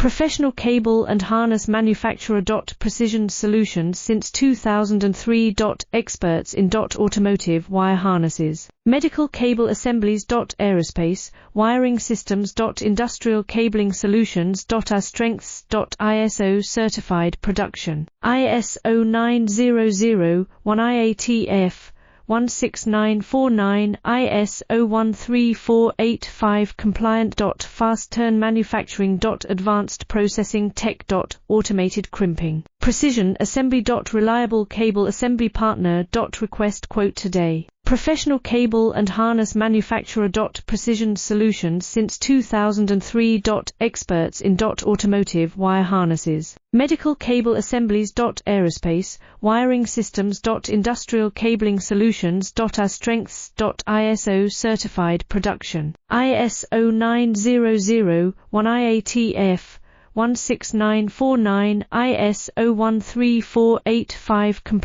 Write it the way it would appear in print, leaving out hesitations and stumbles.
Professional cable and harness manufacturer. Precision Solutions since 2003. Experts in automotive wire harnesses, medical cable assemblies. Aerospace wiring systems. Industrial cabling solutions. Our strengths. ISO certified production. ISO 9001-IATF-16949 ISO 13485 compliant. Fast turn manufacturing. Advanced processing tech. Automated crimping. Precision assembly. Reliable cable assembly partner. Request quote today. Professional cable and harness manufacturer. Precision Solutions since 2003. Experts in automotive wire harnesses, medical cable assemblies. Aerospace wiring systems. Industrial cabling solutions. Our strengths. ISO certified production. ISO 9001-IATF-16949 ISO 13485 compliant.